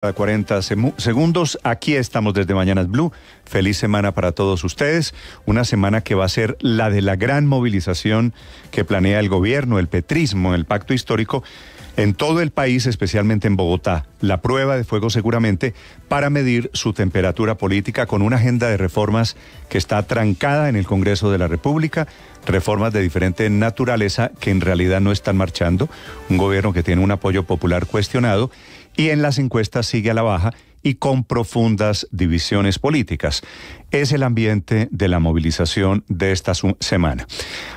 A 40 segundos, aquí estamos desde Mañanas Blue. Feliz semana para todos ustedes. Una semana que va a ser la de la gran movilización que planea el gobierno, el petrismo, el pacto histórico, en todo el país, especialmente en Bogotá. La prueba de fuego seguramente para medir su temperatura política con una agenda de reformas que está trancada en el Congreso de la República, reformas de diferente naturaleza que en realidad no están marchando, un gobierno que tiene un apoyo popular cuestionado y en las encuestas sigue a la baja y con profundas divisiones políticas. Es el ambiente de la movilización de esta semana.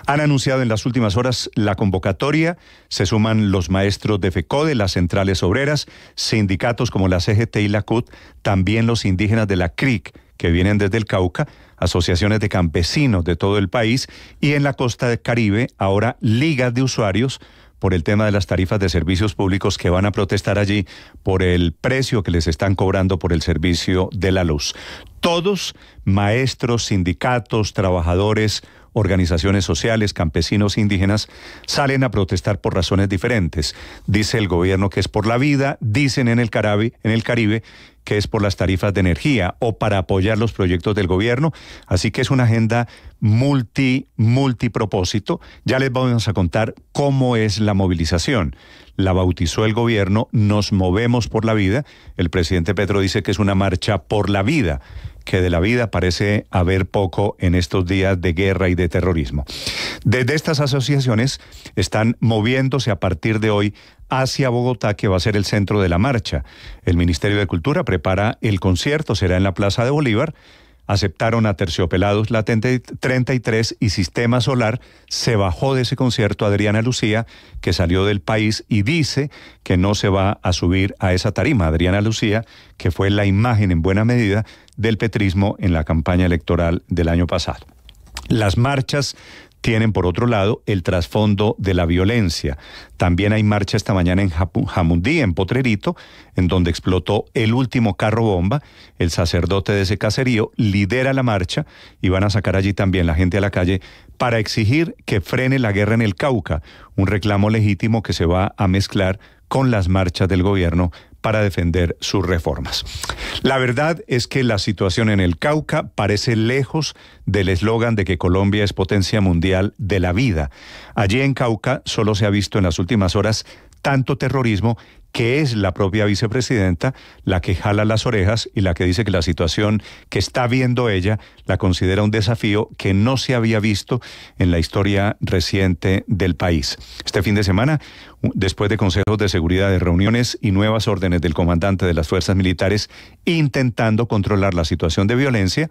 Han anunciado en las últimas horas la convocatoria, se suman los maestros de FECODE, las centrales obreras, sindicatos como la CGT y la CUT, también los indígenas de la CRIC, que vienen desde el Cauca, asociaciones de campesinos de todo el país y en la costa del Caribe, ahora ligas de usuarios, por el tema de las tarifas de servicios públicos que van a protestar allí por el precio que les están cobrando por el servicio de la luz. Todos, maestros, sindicatos, trabajadores, organizaciones sociales, campesinos, indígenas, salen a protestar por razones diferentes. Dice el gobierno que es por la vida, dicen en el Caribe que es por las tarifas de energía o para apoyar los proyectos del gobierno. Así que es una agenda multipropósito. Ya les vamos a contar cómo es la movilización. La bautizó el gobierno, Nos Movemos por la Vida. El presidente Petro dice que es una marcha por la vida, que de la vida parece haber poco en estos días de guerra y de terrorismo. Desde estas asociaciones están moviéndose a partir de hoy hacia Bogotá, que va a ser el centro de la marcha. El Ministerio de Cultura prepara el concierto, será en la Plaza de Bolívar. Aceptaron a Terciopelados la 33 y Sistema Solar. Se bajó de ese concierto Adriana Lucía, que salió del país y dice que no se va a subir a esa tarima. Adriana Lucía, que fue la imagen en buena medida del petrismo en la campaña electoral del año pasado. Las marchas tienen, por otro lado, el trasfondo de la violencia. También hay marcha esta mañana en Jamundí, en Potrerito, en donde explotó el último carro bomba. El sacerdote de ese caserío lidera la marcha y van a sacar allí también la gente a la calle para exigir que frene la guerra en el Cauca, un reclamo legítimo que se va a mezclar con las marchas del gobierno para defender sus reformas. La verdad es que la situación en el Cauca parece lejos del eslogan de que Colombia es potencia mundial de la vida. Allí en Cauca solo se ha visto en las últimas horas tanto terrorismo que es la propia vicepresidenta la que jala las orejas y la que dice que la situación que está viendo ella la considera un desafío que no se había visto en la historia reciente del país. Este fin de semana, después de consejos de seguridad, de reuniones y nuevas órdenes del comandante de las fuerzas militares intentando controlar la situación de violencia,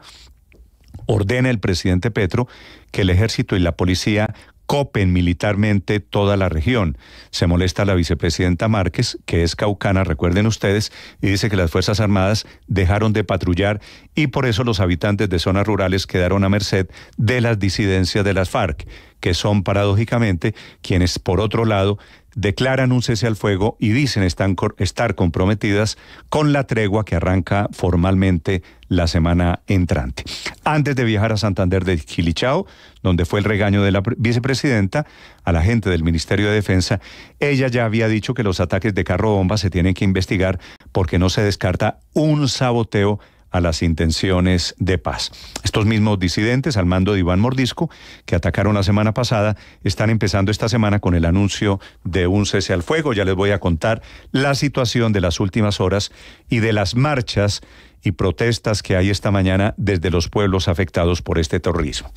ordena el presidente Petro que el ejército y la policía copen militarmente toda la región. Se molesta la vicepresidenta Márquez, que es caucana, recuerden ustedes, y dice que las Fuerzas Armadas dejaron de patrullar y por eso los habitantes de zonas rurales quedaron a merced de las disidencias de las FARC, que son paradójicamente quienes, por otro lado, declaran un cese al fuego y dicen estar comprometidas con la tregua que arranca formalmente la semana entrante. Antes de viajar a Santander de Quilichao, donde fue el regaño de la vicepresidenta a la gente del Ministerio de Defensa, ella ya había dicho que los ataques de carro bomba se tienen que investigar porque no se descarta un saboteo a las intenciones de paz. Estos mismos disidentes, al mando de Iván Mordisco, que atacaron la semana pasada, están empezando esta semana con el anuncio de un cese al fuego. Ya les voy a contar la situación de las últimas horas y de las marchas y protestas que hay esta mañana desde los pueblos afectados por este terrorismo.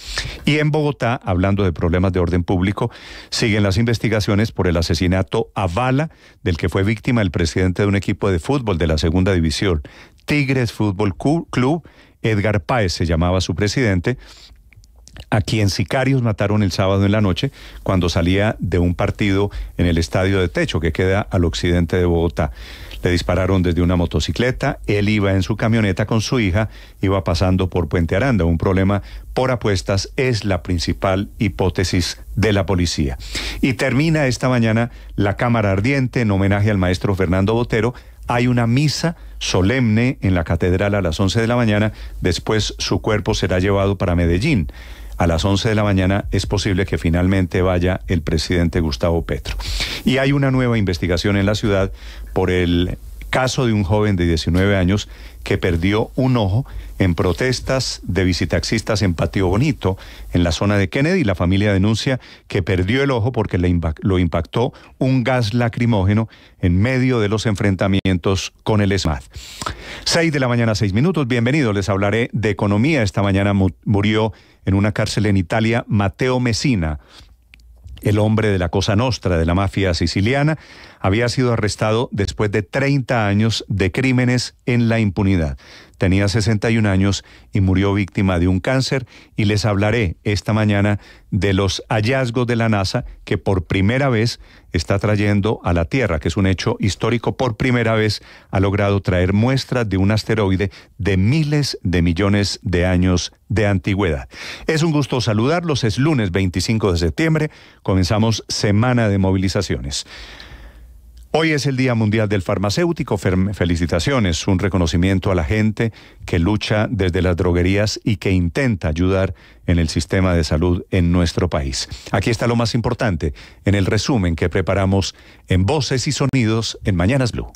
Y en Bogotá, hablando de problemas de orden público, siguen las investigaciones por el asesinato a bala del que fue víctima el presidente de un equipo de fútbol de la segunda división, Tigres Fútbol Club, Edgar Páez se llamaba su presidente, a quien sicarios mataron el sábado en la noche cuando salía de un partido en el estadio de Techo, que queda al occidente de Bogotá. Le dispararon desde una motocicleta, él iba en su camioneta con su hija, iba pasando por Puente Aranda. Un problema por apuestas es la principal hipótesis de la policía. Y termina esta mañana la Cámara Ardiente en homenaje al maestro Fernando Botero. Hay una misa solemne en la catedral a las 11 de la mañana, después su cuerpo será llevado para Medellín. A las 11 de la mañana es posible que finalmente vaya el presidente Gustavo Petro. Y hay una nueva investigación en la ciudad por el Caso de un joven de 19 años que perdió un ojo en protestas de visitaxistas en Patio Bonito, en la zona de Kennedy. La familia denuncia que perdió el ojo porque lo impactó un gas lacrimógeno en medio de los enfrentamientos con el ESMAD. 6 de la mañana, 6 minutos. Bienvenidos. Les hablaré de economía. Esta mañana murió en una cárcel en Italia Matteo Messina, el hombre de la Cosa Nostra, de la mafia siciliana. Había sido arrestado después de 30 años de crímenes en la impunidad. Tenía 61 años y murió víctima de un cáncer, y les hablaré esta mañana de los hallazgos de la NASA que por primera vez está trayendo a la Tierra, que es un hecho histórico. Por primera vez ha logrado traer muestras de un asteroide de miles de millones de años de antigüedad. Es un gusto saludarlos. Es lunes 25 de septiembre. Comenzamos semana de movilizaciones. Hoy es el Día Mundial del Farmacéutico. Felicitaciones, un reconocimiento a la gente que lucha desde las droguerías y que intenta ayudar en el sistema de salud en nuestro país. Aquí está lo más importante en el resumen que preparamos en Voces y Sonidos en Mañanas Blue.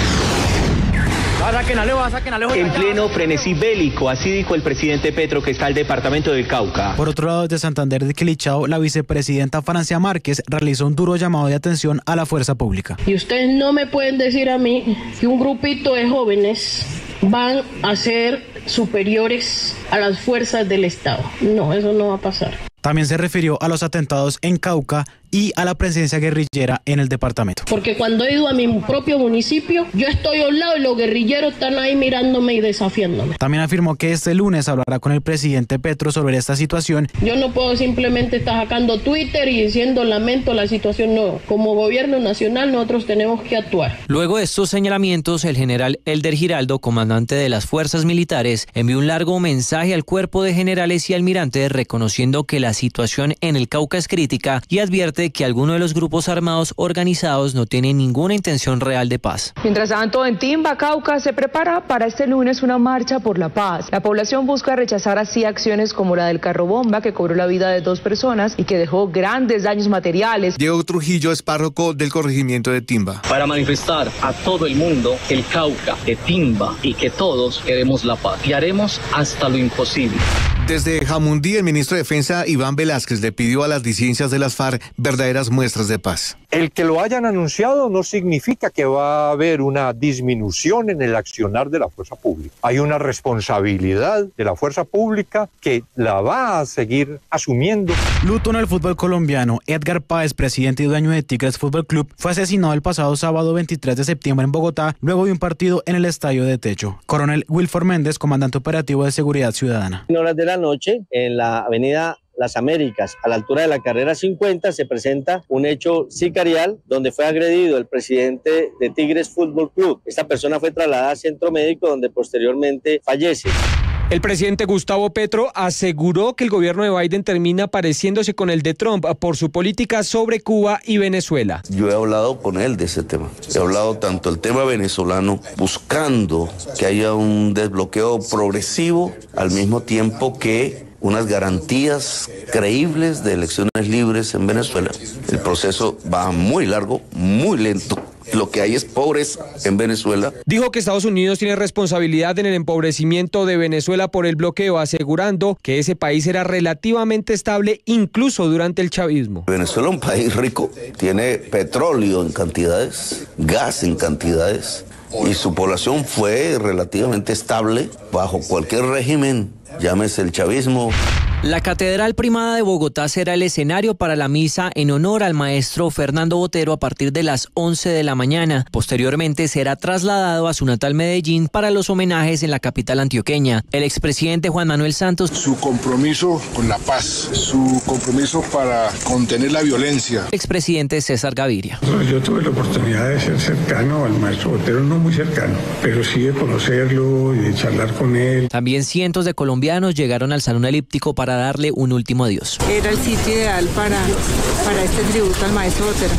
En pleno frenesí bélico, así dijo el presidente Petro, que está al departamento del Cauca. Por otro lado, desde Santander de Quilichao, la vicepresidenta Francia Márquez realizó un duro llamado de atención a la fuerza pública. Y ustedes no me pueden decir a mí que un grupito de jóvenes van a ser superiores a las fuerzas del Estado. No, eso no va a pasar. También se refirió a los atentados en Cauca y a la presencia guerrillera en el departamento. Porque cuando he ido a mi propio municipio, yo estoy a un lado y los guerrilleros están ahí mirándome y desafiándome. También afirmó que este lunes hablará con el presidente Petro sobre esta situación. Yo no puedo simplemente estar sacando Twitter y diciendo lamento la situación, no. Como gobierno nacional nosotros tenemos que actuar. Luego de estos señalamientos, el general Elder Giraldo, comandante de las fuerzas militares, envió un largo mensaje al cuerpo de generales y almirantes reconociendo que la situación en el Cauca es crítica y advierte que alguno de los grupos armados organizados no tiene ninguna intención real de paz. Mientras tanto, en Timba, Cauca, se prepara para este lunes una marcha por la paz. La población busca rechazar así acciones como la del carro bomba que cobró la vida de 2 personas y que dejó grandes daños materiales. Diego Trujillo es párroco del corregimiento de Timba. Para manifestar a todo el mundo el Cauca, que Timba y que todos queremos la paz. Y haremos hasta lo imposible. Desde Jamundí, el ministro de Defensa Iván Velázquez le pidió a las disidencias de las FARC verdaderas muestras de paz. El que lo hayan anunciado no significa que va a haber una disminución en el accionar de la fuerza pública. Hay una responsabilidad de la fuerza pública que la va a seguir asumiendo. Luto en el fútbol colombiano. Edgar Páez, presidente y dueño de Tigres Fútbol Club, fue asesinado el pasado sábado 23 de septiembre en Bogotá, luego de un partido en el Estadio de Techo. Coronel Wilford Méndez, comandante operativo de Seguridad Ciudadana. En horas de la noche, en la avenida Las Américas, a la altura de la carrera 50, se presenta un hecho sicarial donde fue agredido el presidente de Tigres Fútbol Club. Esta persona fue trasladada al centro médico donde posteriormente fallece. El presidente Gustavo Petro aseguró que el gobierno de Biden termina pareciéndose con el de Trump por su política sobre Cuba y Venezuela. Yo he hablado con él de ese tema. He hablado tanto el tema venezolano, buscando que haya un desbloqueo progresivo, al mismo tiempo que unas garantías creíbles de elecciones libres en Venezuela. El proceso va muy largo, muy lento. Lo que hay es pobreza en Venezuela. Dijo que Estados Unidos tiene responsabilidad en el empobrecimiento de Venezuela por el bloqueo, asegurando que ese país era relativamente estable incluso durante el chavismo. Venezuela es un país rico, tiene petróleo en cantidades, gas en cantidades, y su población fue relativamente estable bajo cualquier régimen, llámese el chavismo. La Catedral Primada de Bogotá será el escenario para la misa en honor al maestro Fernando Botero a partir de las 11 de la mañana. Posteriormente será trasladado a su natal Medellín para los homenajes en la capital antioqueña. El expresidente Juan Manuel Santos. Su compromiso con la paz, su compromiso para contener la violencia. El expresidente César Gaviria. Yo tuve la oportunidad de ser cercano al maestro Botero, no muy cercano, pero sí de conocerlo y de charlar con él. También cientos de colombianos llegaron al Salón Elíptico para darle un último adiós. Era el sitio ideal para este tributo al maestro Botero.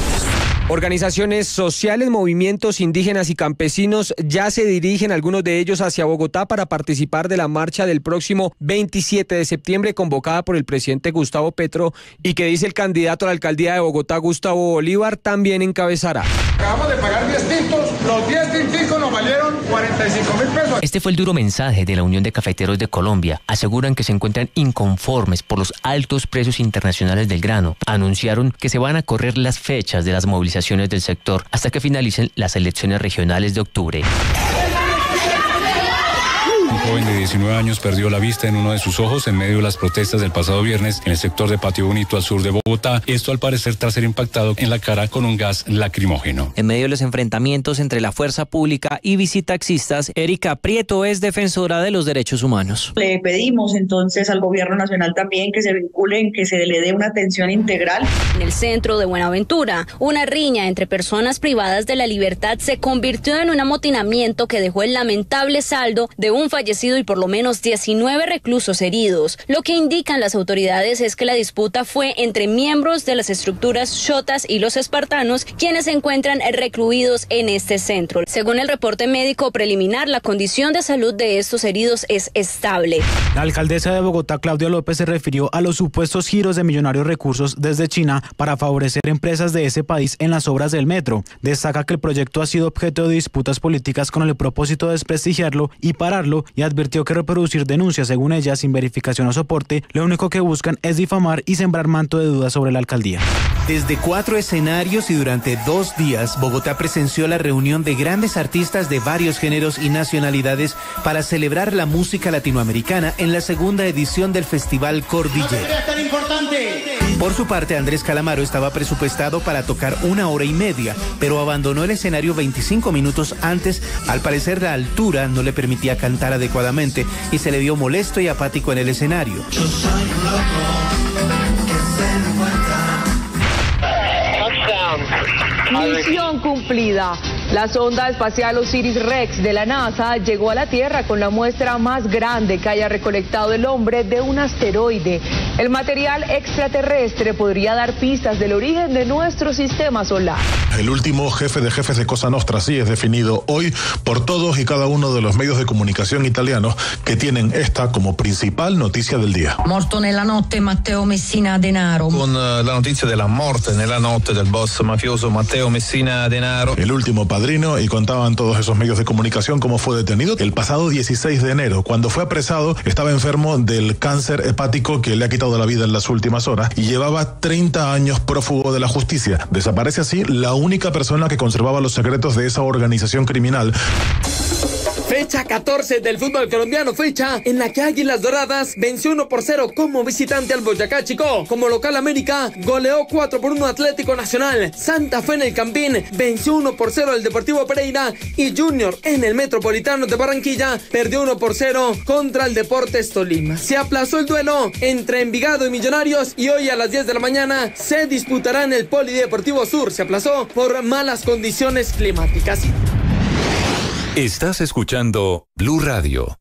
Organizaciones sociales, movimientos indígenas y campesinos ya se dirigen, algunos de ellos, hacia Bogotá para participar de la marcha del próximo 27 de septiembre convocada por el presidente Gustavo Petro y que, dice el candidato a la alcaldía de Bogotá, Gustavo Bolívar, también encabezará. Acabamos de pagar 10 tintos, los 10 tinticos nos valieron 45.000 pesos. Este fue el duro mensaje de la Unión de Cafeteros de Colombia. Aseguran que se encuentran inconformes por los altos precios internacionales del grano. Anunciaron que se van a correr las fechas de las movilizaciones del sector hasta que finalicen las elecciones regionales de octubre. Un joven de 19 años perdió la vista en uno de sus ojos en medio de las protestas del pasado viernes en el sector de Patio Bonito al sur de Bogotá. Esto al parecer tras ser impactado en la cara con un gas lacrimógeno. En medio de los enfrentamientos entre la fuerza pública y visitaxistas, Erika Prieto es defensora de los derechos humanos. Le pedimos entonces al gobierno nacional también que se vinculen, que se le dé una atención integral. En el centro de Buenaventura, una riña entre personas privadas de la libertad se convirtió en un amotinamiento que dejó el lamentable saldo de un fallecido y por lo menos 19 reclusos heridos. Lo que indican las autoridades es que la disputa fue entre miembros de las estructuras xotas y los espartanos, quienes se encuentran recluidos en este centro. Según el reporte médico preliminar, la condición de salud de estos heridos es estable. La alcaldesa de Bogotá, Claudia López, se refirió a los supuestos giros de millonarios recursos desde China para favorecer empresas de ese país en las obras del metro. Destaca que el proyecto ha sido objeto de disputas políticas con el propósito de desprestigiarlo y pararlo, y advirtió que reproducir denuncias, según ella, sin verificación o soporte, lo único que buscan es difamar y sembrar manto de dudas sobre la alcaldía. Desde 4 escenarios y durante 2 días, Bogotá presenció la reunión de grandes artistas de varios géneros y nacionalidades para celebrar la música latinoamericana en la segunda edición del Festival Cordillera. Por su parte, Andrés Calamaro estaba presupuestado para tocar 1 hora y media, pero abandonó el escenario 25 minutos antes. Al parecer, la altura no le permitía cantar adecuadamente y se le vio molesto y apático en el escenario. Yo soy un loco que se encuentra. Misión cumplida. La sonda espacial OSIRIS-REx de la NASA llegó a la Tierra con la muestra más grande que haya recolectado el hombre de un asteroide. El material extraterrestre podría dar pistas del origen de nuestro sistema solar. El último jefe de jefes de Cosa Nostra así es definido hoy por todos y cada uno de los medios de comunicación italianos que tienen esta como principal noticia del día. Morto nella notte Matteo Messina Denaro. Con la noticia de la muerte nella notte del boss mafioso Matteo Messina Denaro. El último padrino, y contaban todos esos medios de comunicación cómo fue detenido el pasado 16 de enero. Cuando fue apresado, estaba enfermo del cáncer hepático que le ha quitado la vida en las últimas horas y llevaba 30 años prófugo de la justicia. Desaparece así la única persona que conservaba los secretos de esa organización criminal. Fecha 14 del fútbol colombiano, fecha en la que Águilas Doradas venció 1-0 como visitante al Boyacá Chicó. Como local, América goleó 4-1 Atlético Nacional. Santa Fe en el Campín venció 1-0 al Deportivo Pereira, y Junior en el Metropolitano de Barranquilla perdió 1-0 contra el Deportes Tolima. Se aplazó el duelo entre Envigado y Millonarios y hoy a las 10 de la mañana se disputará en el Polideportivo Sur. Se aplazó por malas condiciones climáticas. Estás escuchando Blue Radio.